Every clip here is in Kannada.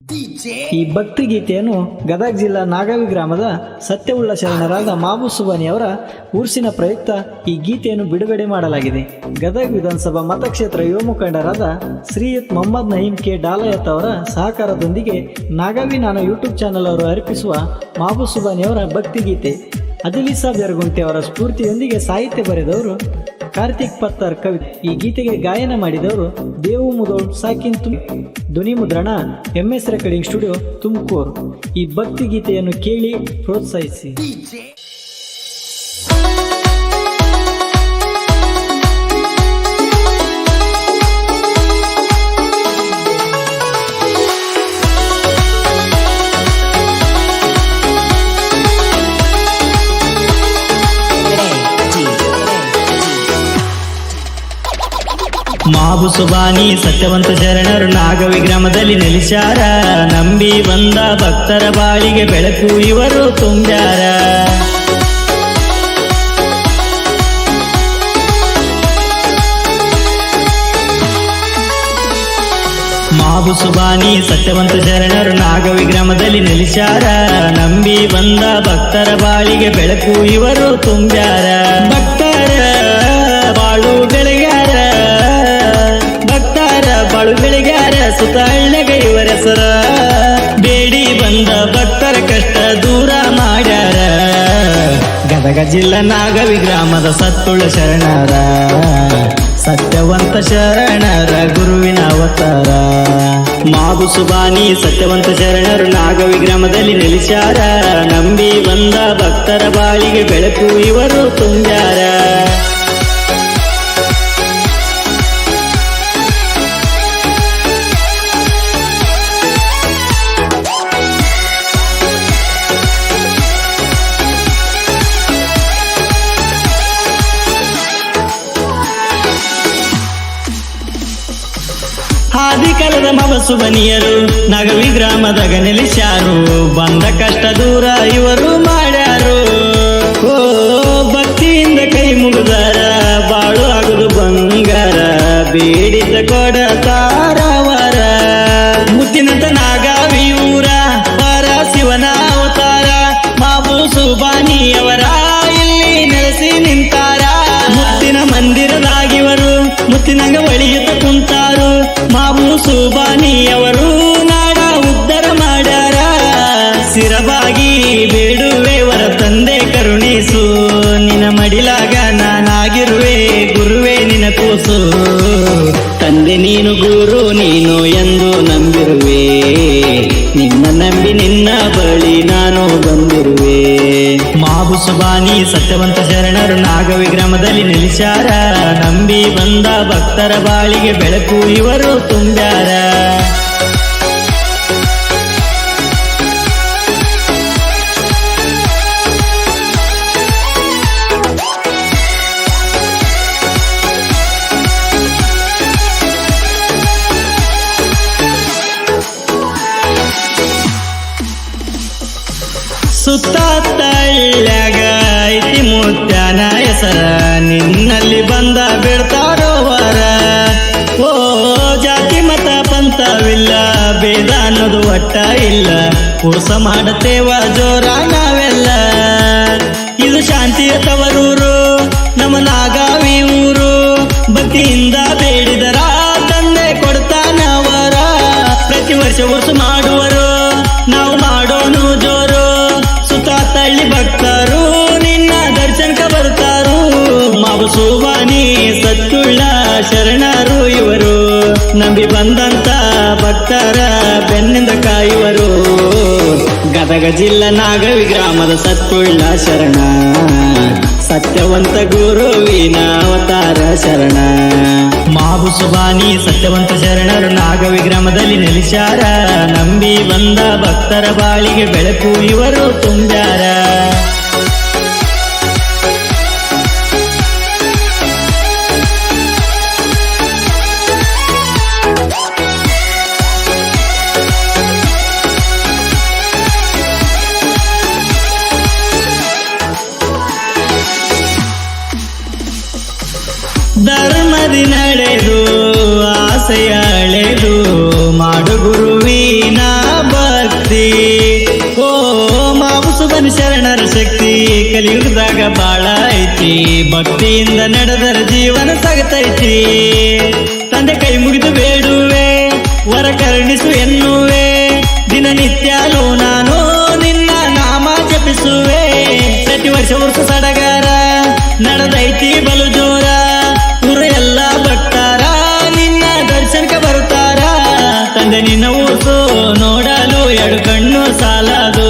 ಈ ಭಕ್ತಿ ಗೀತೆಯನ್ನು ಗದಗ ಜಿಲ್ಲಾ ನಾಗಾವಿ ಗ್ರಾಮದ ಸತ್ಯವುಳ್ಳ ಶರಣರಾದ ಮಾಬುಸುಬಾನಿ ಅವರ ಉರ್ಸಿನ ಪ್ರಯುಕ್ತ ಈ ಗೀತೆಯನ್ನು ಬಿಡುಗಡೆ ಮಾಡಲಾಗಿದೆ. ಗದಗ ವಿಧಾನಸಭಾ ಮತಕ್ಷೇತ್ರ ಯುವ ಮುಖಂಡರಾದ ಶ್ರೀಯುತ್ ಮೊಹಮ್ಮದ್ ನಹೀಂ ಕೆ ಡಾಲಯತ್ ಅವರ ಸಹಕಾರದೊಂದಿಗೆ ನಾಗಾವಿ ನಾನು ಯೂಟ್ಯೂಬ್ ಚಾನಲ್ ಅವರು ಅರ್ಪಿಸುವ ಮಾಬುಸುಬಾನಿ ಅವರ ಭಕ್ತಿ ಗೀತೆ. ಅದಿಲಿಸಾ ಬೆರಗುಂಟೆ ಅವರ ಸ್ಫೂರ್ತಿಯೊಂದಿಗೆ ಸಾಹಿತ್ಯ ಬರೆದವರು ಕಾರ್ತಿಕ್ ಪತ್ತರ್ ಕವಿ. ಈ ಗೀತೆಗೆ ಗಾಯನ ಮಾಡಿದವರು ದೇವು ಮುದೋಳ್ ಸಾಕಿನ್ ಧ್ವನಿ ಮುದ್ರಣ MS ರೆಕಾರ್ಡಿಂಗ್ ಸ್ಟುಡಿಯೋ ತುಮಕೂರು. ಈ ಭಕ್ತಿ ಗೀತೆಯನ್ನು ಕೇಳಿ ಪ್ರೋತ್ಸಾಹಿಸಿ. ಮಾಬುಸುಬಾನಿ ಸತ್ಯವಂತ ಶರಣರು ನಾಗವಿ ಗ್ರಾಮದಲ್ಲಿ ನೆಲೆಸ್ಯಾರ. ನಂಬಿ ಬಂದ ಭಕ್ತರ ಬಾಳಿಗೆ ಬೆಳಕು ಇವರು ತುಂಬ್ಯಾರ. ಮಾಬುಸುಬಾನಿ ಸತ್ಯವಂತ ಶರಣರು ನಾಗವಿ ಗ್ರಾಮದಲ್ಲಿ ನೆಲೆಸ್ಯಾರ. ನಂಬಿ ಬಂದ ಭಕ್ತರ ಬಾಳಿಗೆ ಬೆಳಕು ಇವರು ತುಂಬ್ಯಾರ. ಭಕ್ತರ ಬಾಳು ಬೆಳಗ್ಯಾರ, ಬಾಳು ಬೆಳಗ್ಯಾರ, ಸುತ ಹಳ್ಳಿಗೆ ಇವರ ಹೆಸರ. ಬೇಡಿ ಬಂದ ಭಕ್ತರ ಕಷ್ಟ ದೂರ ಮಾಡ್ಯಾರ. ಗದಗ ಜಿಲ್ಲಾ ನಾಗವಿ ಗ್ರಾಮದ ಸತ್ತುಳ್ಳ ಶರಣರ, ಸತ್ಯವಂತ ಶರಣರ ಗುರುವಿನ ಅವತಾರ. ಮಾಬುಸುಬಾನಿ ಸತ್ಯವಂತ ಶರಣರು ನಾಗವಿ ಗ್ರಾಮದಲ್ಲಿ ನೆಲೆಸ್ಯಾರ. ನಂಬಿ ಬಂದ ಭಕ್ತರ ಬಾಳಿಗೆ ಬೆಳಕು ಇವರು ತುಂಬ್ಯಾರ. ಆದಿಕಾಲದ ಮಾಬುಸುಬಾನಿಯರು ನಾಗವಿ ಗ್ರಾಮದಾಗ ನೆಲೆಸ್ಯಾರು. ಬಂದ ಕಷ್ಟ ದೂರ ಇವರು ಮಾಡ್ಯಾರು. ಓ ಭಕ್ತಿಯಿಂದ ಕೈ ಮುಗಿದಾರ, ಬಾಳು ಆಗುದು ಬಂಗಾರ. ಬೇಡಿದ ಕೊಡತಾರವರ ಮುತ್ತಿನಂತ ನಾಗಾವಿ ಊರ ಪರ ಶಿವನ ಅವತಾರ. ಮಾಬುಸುಬಾನಿಯವರ ಇಲ್ಲಿ ನೆಲೆಸಿ ನಿಂತಾರ. ಮುತ್ತಿನ ಮಂದಿರದಾಗಿವರು ಮುತ್ತಿನಂಗ ಒಳಿಯುತ್ತ ಕುಂತಾರು. ಮಾಬುಸುಬಾನಿಯವರು ನಾಡ ಉದ್ಧಾರ ಮಾಡ್ಯಾರ. ಸಿರಬಾಗಿ ಬೇಡುವೆವರ ತಂದೆ ಕರುಣಿಸು. ನಿನ ಮಡಿಲಾಗ ನಾನಾಗಿರುವೆ, ಗುರುವೇ ನಿನ ಕೂಸು. ತಂದೆ ನೀನು ಗುರು ನೀನು ಎಂದು ನಂಬಿರುವೆ. ನಿನ್ನ ನಂಬಿ ನಿನ್ನ ಬಳಿ ನಾನು ಬಂದಿರುವೆ. ಮಾಬುಸುಬಾನಿ ಸತ್ಯವಂತ ಶರಣರು ನಾಗವಿ ಗ್ರಾಮದಲ್ಲಿ ನೆಲೆಸ್ಯಾರ. ನಂಬಿ ಬಂದ ಭಕ್ತರ ಬಾಳಿಗೆ ಬೆಳಕು ಇವರು ತುಂಬ್ಯಾರ. ಸುತ್ತ ತಳ್ಳ್ಯಾಗ ಐತಿ ಮುತ್ಯಾನ ಹೆಸರ. ನಿನ್ನಲ್ಲಿ ಬಂದ ಬಿಡ್ತಾರೋ ವರ. ಓ ಜಾತಿ ಮತ ಪಂಥವಿಲ್ಲ, ಭೇದ ಅನ್ನೋದು ಒಟ್ಟ ಇಲ್ಲ. ಪುರುಷ ಮಾಡತೇವ ಜೋರ ನಾವೆಲ್ಲ. ಇದು ಶಾಂತಿಯ ತವರೂರು, ನಮ್ಮ ನಾಗಾವಿ ಊರು. ಭಕ್ತಿಯಿಂದ ಬೇಡಿದರ ತಂದೆ ಕೊಡ್ತಾನವರ. ಪ್ರತಿ ವರ್ಷ ಉರ್ಸು ಮಾಡುವರು, ನಾವು ಮಾಡೋನು ಜೋರು. ತಳ್ಳಿ ಭಕ್ತರು ನಿನ್ನ ದರ್ಶನಕ ಬರ್ತಾರು. ಮಾಬುಸುಬಾನಿ ಸತ್ತುಳ್ಳ ಶರಣರು ಇವರು. ನಂಬಿ ಬಂದಂತ ಭಕ್ತರ ಬೆನ್ನಿಂದ ಕಾಯುವರು. ಗದಗ ಜಿಲ್ಲಾ ನಾಗವಿ ಗ್ರಾಮದ ಸತ್ತುಳ್ಳ ಶರಣ, ಸತ್ಯವಂತ ಗುರುವಿನ ಅವತಾರ ಶರಣ. ಮಾಬುಸುಬಾನಿ ಸತ್ಯವಂತ ಶರಣರು ನಾಗವಿ ಗ್ರಾಮದಲ್ಲಿ ನೆಲೆಸ್ಯಾರ. ನಂಬಿ ಬಂದ ಭಕ್ತರ ಬಾಳಿಗೆ ಬೆಳಕು ಇವರು ತುಂಬ್ಯಾರ. ಧರ್ಮದಿ ನಡೆದು ಆಸೆಯಳೆದು ಮಾಡು ಗುರುವಿನ ಶರಣರ ಶಕ್ತಿ ಕಲಿಯುಗದಾಗ ಬಾಳ ಐತಿ, ಭಕ್ತಿಯಿಂದ ನಡೆದರ ಜೀವನ ಸಾಗತೈತಿ. ತಂದೆ ಕೈ ಮುಗಿದು ಬೇಡುವೆ, ವರ ಕರುಣಿಸು ಎನ್ನುವೆ, ದಿನನಿತ್ಯಲೂ ನಾನು ನಿನ್ನ ನಾಮ ಜಪಿಸುವೆ. ಪ್ರತಿ ವರ್ಷ ಸಡಗರ ನಡೆದೈತಿ ಬಲು ಜೋರ, ಊರ ಎಲ್ಲ ಭಕ್ತಾರ ನಿನ್ನ ದರ್ಶನಕ್ಕೆ ಬರುತ್ತಾರ. ತಂದೆ ನಿನ್ನ ಊಸು ನೋಡಲು ಎರಡು ಕಣ್ಣು ಸಾಲದು,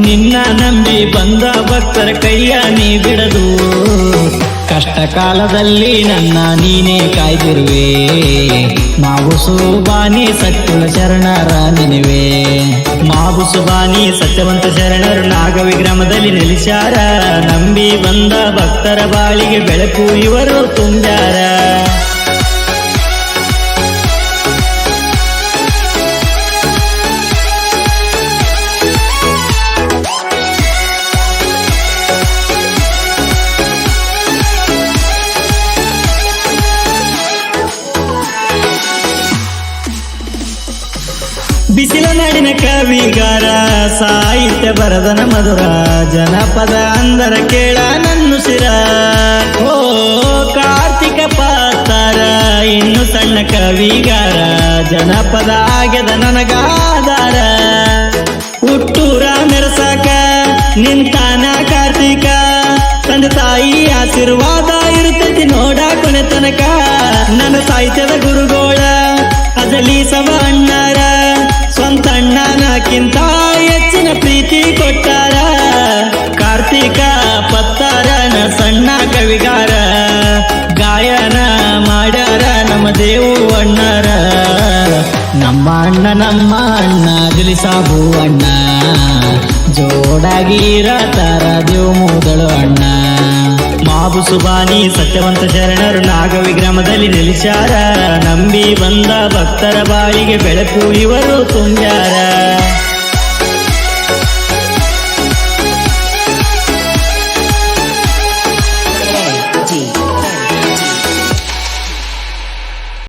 ನಿನ್ನ ನಂಬಿ ಬಂದ ಭಕ್ತರ ಕೈಯ ನೀ ಬಿಡದು. ಕಷ್ಟ ಕಾಲದಲ್ಲಿ ನನ್ನ ನೀನೇ ಕಾಯ್ದಿರುವೆ, ಮಾಬುಸುಬಾನಿ ಸತ್ಯುಳ ಶರಣರ ನೆನೆವೆ. ಮಾಬುಸುಬಾನಿ ಸತ್ಯವಂತ ಶರಣರು ನಾಗವಿ ಗ್ರಾಮದಲ್ಲಿ ನೆಲೆಸ್ಯಾರ, ನಂಬಿ ಬಂದ ಭಕ್ತರ ಬಾಳಿಗೆ ಬೆಳಕು ಇವರು ತುಂಬ್ಯಾರ. ಬಿಸಿಲ ನಾಡಿನ ಕವಿಗಾರ, ಸಾಹಿತ್ಯ ಬರದನ ಮಧುರ, ಜನಪದ ಅಂದರ ಕೇಳ ನನ್ನುಸಿರ. ಓ ಕಾರ್ತಿಕ ಪಾತಾರ, ಇನ್ನು ಸಣ್ಣ ಕವಿಗಾರ, ಜನಪದ ಆಗ್ಯದ ನನಗಾದಾರ. ಹುಟ್ಟೂರ ಮೆರಸಾಕ ನಿಂತಾನ ಕಾರ್ತಿಕ, ತಂದೆ ತಾಯಿ ಆಶೀರ್ವಾದ ಇರುತ್ತೈತಿ ನೋಡ ಕೊನೆ ತನಕ. ನನ್ನ ಸಾಹಿತ್ಯದ ಗುರುಗೋಳ ಅಜಲಿ ಸಮ ಅಣ್ಣಾರ, ಸ್ವಂತ ಅಣ್ಣನಕ್ಕಿಂತ ಹೆಚ್ಚಿನ ಪ್ರೀತಿ ಕೊಟ್ಟಾರ. ಕಾರ್ತಿಕ ಪತ್ತಾರನ ಸಣ್ಣ ಕವಿಗಾರ, ಗಾಯನ ಮಾಡ್ಯಾರ ನಮ್ಮ ದೇವು ಅಣ್ಣಾರ. ನಮ್ಮ ಅಣ್ಣ ಅಜಲಿ ಸಾಬು ಅಣ್ಣ, ಜೋಡಾಗಿರತಾರ ದೇವು ಮೂದಳು ಅಣ್ಣ. ಮಾಬುಸುಬಾನಿ ಸತ್ಯವಂತ ಶರಣರು ನಾಗವಿ ಗ್ರಾಮದಲ್ಲಿ ನೆಲೆಸ್ಯಾರ, ನಂಬಿ ಬಂದ ಭಕ್ತರ ಬಾಳಿಗೆ ಬೆಳಕು ಇವರು ತುಂಬ್ಯಾರ.